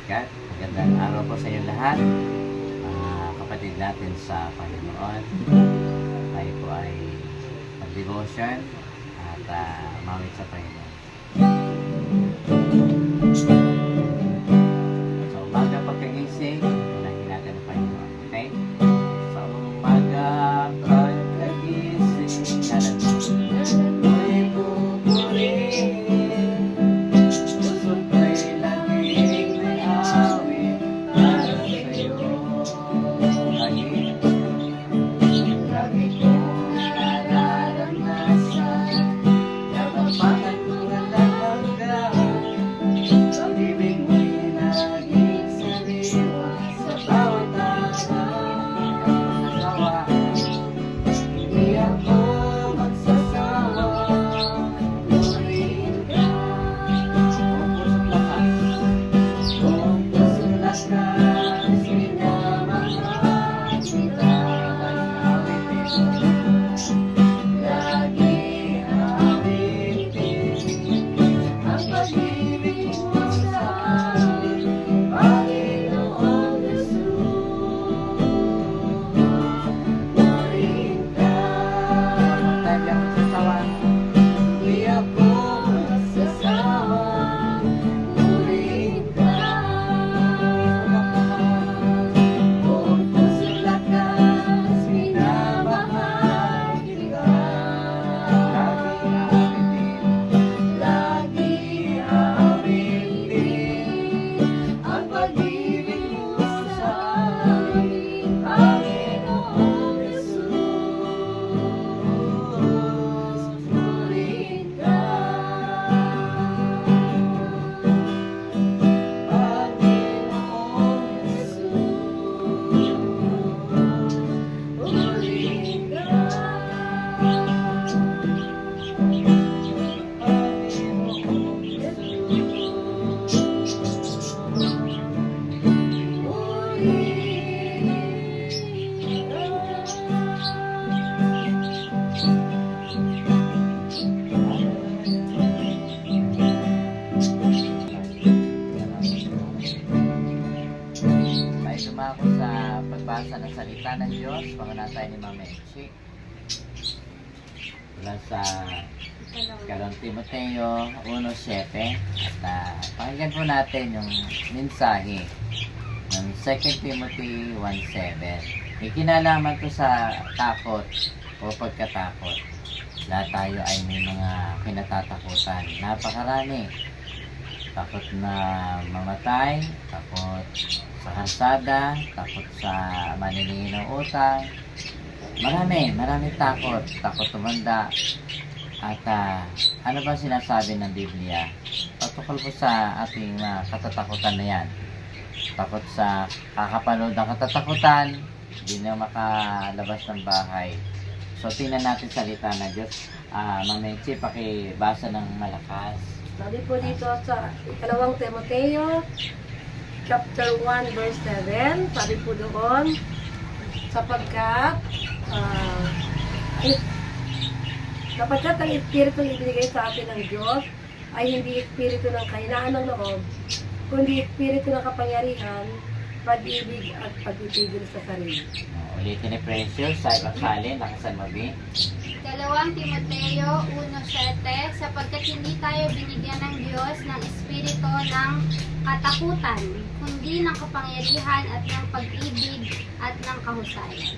God. Magandang araw po sa inyo lahat, mga kapatid natin sa Panginoon. Tayo po ay mag-devotion at mawit sa Panginoon. Sa umaga pagkagising, unahin natin ang Panginoon. Okay? Sa umaga pagkagising, ako'y pupurihin. Puso ko'y laging may awit para sa'yo. Lagi kong nararanasan kapag hanggang pag-ibig mo'y naging sariwa sa bawat araw. Hindi ako magsasawa, purihin ka. Kung pusong lakas, minamahal kita. Lagi awitin ang pag-ibig mo sa akin, Panginoong Jesus. Purihin ka. Hindi ako magsasawa, purihin ka. Kung pusong lakas, minamahal kita. Lagi awitin ang pag-ibig mo sa akin, Panginoong Jesus. Purihin ka. Panginoong Jesus. Purihin ka. Tayo dumako sa pagbasa ng salita ng Diyos. Pangunahan tayo ni Mama Echi. Mula sa Kalong Timoteo 1:7. At pakinggan po natin yung mensahe ng 2 Timothy 1:7. May kinalaman to sa takot o pagkatakot. Lahat tayo ay may mga kinatatakutan. Napakarami. Takot na mamatay, takot sa kalsada, takot sa manilihin ng utang. Maraming takot. Takot tumanda. At ano ba sinasabi ng Biblia? Patukol po sa ating katatakutan na yan. Takot sa kakapanood ng katatakutan, hindi na makalabas ng bahay. So, tingnan natin salita na Diyos. Mamenchi, pakibasa ng malakas. Sabi po dito sa ikalawang Timoteo, chapter 1, verse 7, sabi po doon, sapagkat ang Espiritu ibinigay sa atin ng Diyos ay hindi Espiritu ng kahinaan ng loob, kundi Espiritu ng kapangyarihan, pag-ibig at pagpipigil sa sarili. Ulitin ni Precious sa ibang salin, lakasan mo, B. Dalawang Timoteo 1:7, sapagkat hindi tayo binigyan ng Diyos ng espiritu ng katakutan, kundi ng kapangyarihan at ng pag-ibig at ng kahusayan.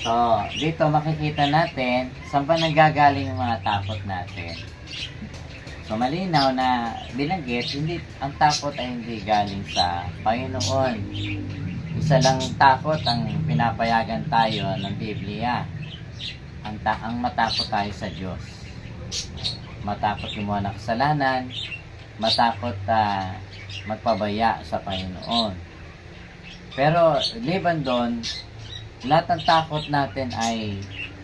So, dito makikita natin saan ba nanggagaling yung mga takot natin. So, malinaw na binanggit, ang takot ay hindi galing sa Panginoon. Isa lang takot ang pinapayagan tayo ng Biblia. Ang matakot tayo sa Diyos. Matakot gumawa ng kasalanan, matakot magpabaya sa Panginoon. Pero liban doon, lahat ng takot natin ay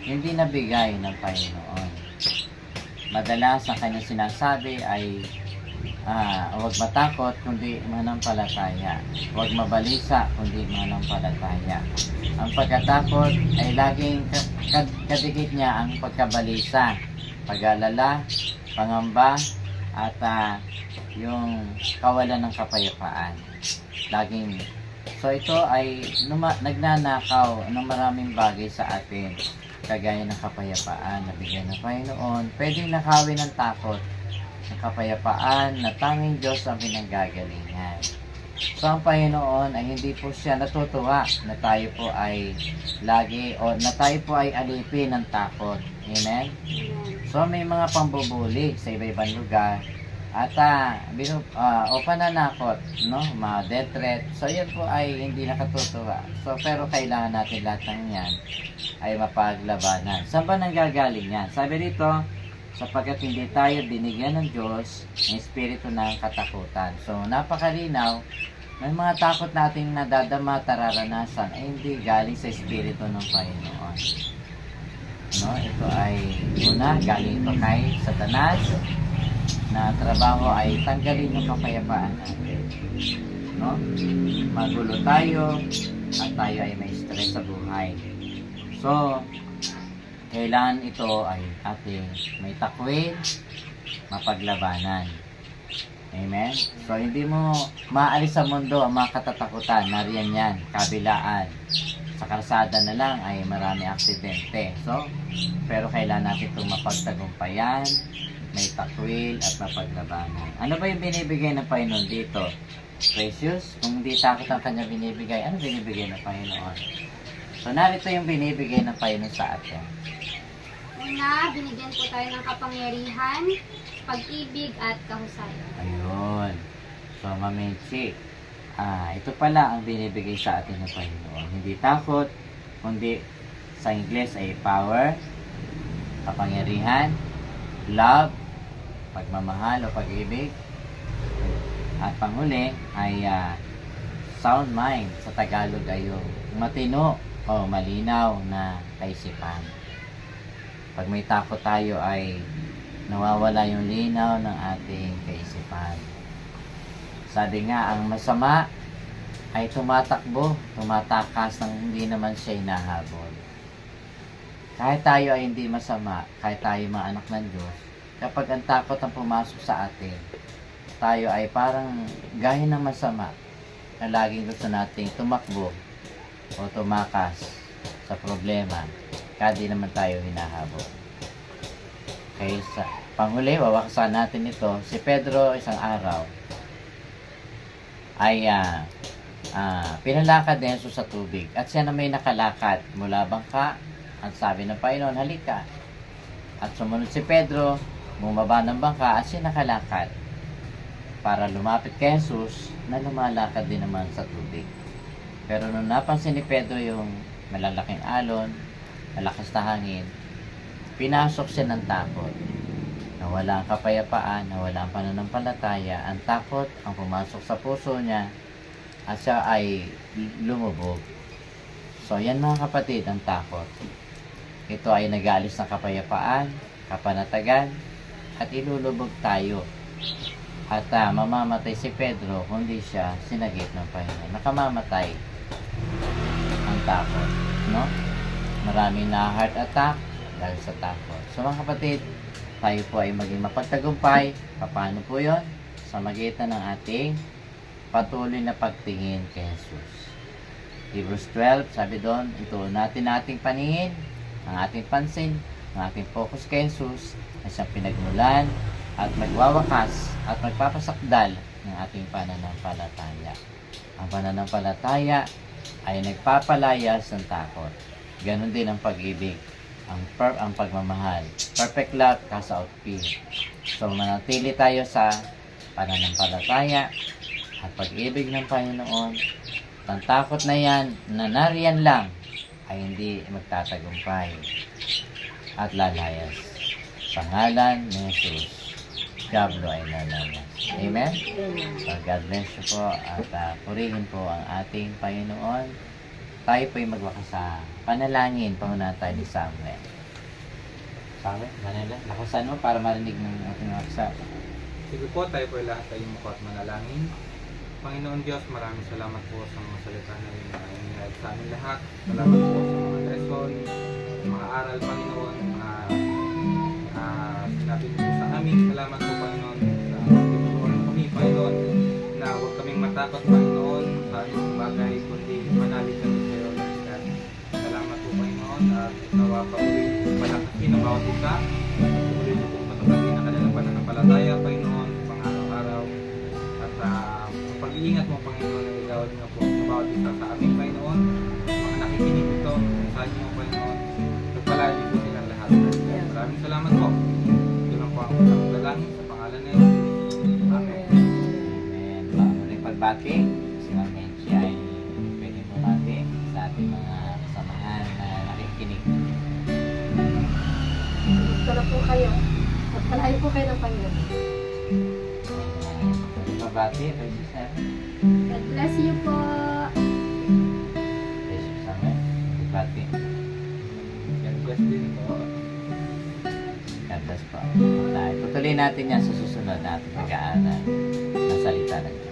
hindi nabigay ng Panginoon. Madalas ang kanyang sinasabi ay huwag matakot kundi manampalataya. Huwag mabalisa kundi manampalataya. Ang pagkatakot ay laging kadikit niya ang pagkabalisa, pag-alala, pangamba, at yung kawalan ng kapayapaan. So ito ay nagnanakaw ng maraming bagay sa atin, kagaya ng kapayapaan na bigyan ng Panginoon. Pwedeng nakawin ng takot ng kapayapaan na tanging Diyos ang pinanggagalingan. So ang Panginoon ay hindi po siya natutuwa na tayo po ay alipin ng takot. Amen? So may mga pambubulig sa iba-ibang lugar at o pananakot, no? Mga death threat. So yan po ay hindi nakatutuwa. So pero kailangan natin lahat ng yan ay mapaglabanan. Saan ba nanggagaling yan? Sabi dito, sapagkat hindi tayo binigyan ng Diyos ng espiritu ng katakutan. So napakalinaw, may mga takot nating nadadama, tararanasan ay hindi galing sa espiritu ng Panginoon. No, ito ay galing ito kay Satanas, na trabaho ay tanggalin yung kapayapaan natin. No? Magulo tayo at tayo ay may stress sa buhay. So, kailangan ito ay ating may takwid, mapaglabanan. Amen? So, hindi mo maalis sa mundo ang mga katatakutan. Nariyan yan, kabilaan. Sa kalsada na lang ay marami aksidente. So, pero kailangan natin itong mapagtagumpayan, may takwil at mapaglabanan. Ano ba yung binibigay ng Panginoon dito? Precious? Kung hindi takot ang kanya binibigay, ano binibigay ng Panginoon? So, narito yung binibigay ng Panginoon sa atin. Una, binigyan po tayo ng kapangyarihan, pag-ibig at kahusayan. Ayun. So, Mamenchi, ito pala ang binibigay sa atin ng Panginoon. Hindi takot, kundi sa Ingles ay power, kapangyarihan, love, pagmamahal o pag-ibig, at panghuli ay sound mind. Sa Tagalog ay yung matino o malinaw na kaisipan. Pag may takot tayo ay nawawala yung linaw ng ating kaisipan. Sabi nga, ang masama ay tumatakas ng hindi naman siya hinahabol. Kahit tayo ay hindi masama, kahit tayo mga anak ng Diyos, kapag ang takot ang pumasok sa atin, tayo ay parang gaya ng masama na laging gusto nating tumakbo o tumakas sa problema, kaya di naman tayo hinahabol. Okay, sa panghuli, wawakasan natin ito. Si Pedro isang araw ay pinalakad din sa tubig at siya na may nakalakad mula bangka. At sabi ng Panginoon, halika. At sumunod si Pedro, bumaba ng bangka at siya nakalakad para lumapit kay Jesus na lumalakad din naman sa tubig. Pero nung napansin ni Pedro yung malalaking alon, malakas na hangin, pinasok siya ng takot. Nawala ang kapayapaan, nawala ang pananampalataya, ang takot ang pumasok sa puso niya at siya ay lumubog. So yan mga kapatid, ang takot. Ito ay nag-aalis ng kapayapaan, kapanatagan, at ilulubog tayo. At mamamatay si Pedro kung di siya sinagip ng Panginoon. Nakamamatay ang takot. No? Maraming na heart attack dahil sa takot. So mga kapatid, tayo po ay maging mapagtagumpay. Paano po yon? Sa magitan ng ating patuloy na pagtingin kay Jesus. Hebrews 12, sabi doon, ito nating paningin, ang ating pansin, ang ating focus kay Jesus na siyang pinagmulan at magwawakas at magpapasakdal ng ating pananampalataya. Ang pananampalataya ay nagpapalayas ng takot. Ganon din ang pag-ibig, ang pagmamahal. Perfect love casts out fear. So manatili tayo sa pananampalataya at pag-ibig ng Panginoon. Ang takot na yan, na nariyan lang, ay hindi magtatagumpay at lalayas. Sa ngalan ni Jesus, Diablo ay lalayas. Amen? So God bless you po at purihin po ang ating Panginoon. Tayo po ay magwakas sa panalangin. Pangunahan tayo ni Samuel. Samuel, Manila, lakasan mo para marinig ng ating waksa. Sige po, tayo po lahat ay muko at manalangin. Panginoon Diyos, maraming salamat po sa mga salita na inilahad sa amin lahat. Salamat po sa mga lesson, mga aral, Panginoon, na sinabi po sa amin. Salamat po, Panginoon, Panginoon, na huwag kaming matakot, Panginoon, sa anumang bagay, kundi manalig kami sa iyo, Lord God. Salamat po, Panginoon, at nawa pa ulit palakasin ng bawat isa. Ulit po kong patatakin ang kanilang pananampalataya, Panginoon, pang-araw-araw. At ang pag-iingat mo, Panginoon, na igawad mo po sa bawat isa sa amin, Panginoon. Mga nakikinig ito, sa inyo, Panginoon. Nagpalayo po silang lahat. Maraming salamat po. Ito lang po ang dalangin sa pangalan na yun. Amen. Amen. Muling pagbati, si Ma'am Menchi ay pwede bumati sa ating mga kasamahan na nakikinig. Ito na po kayo. At palayo po kayo ng Panginoon. Muling pagbati, kay Sister. God bless you po. Kay Sister Samuel. Pagbati. God bless din po. God bless po. Tutuloy natin yan sa susunod natin pag-aaral ng salita ng Diyos.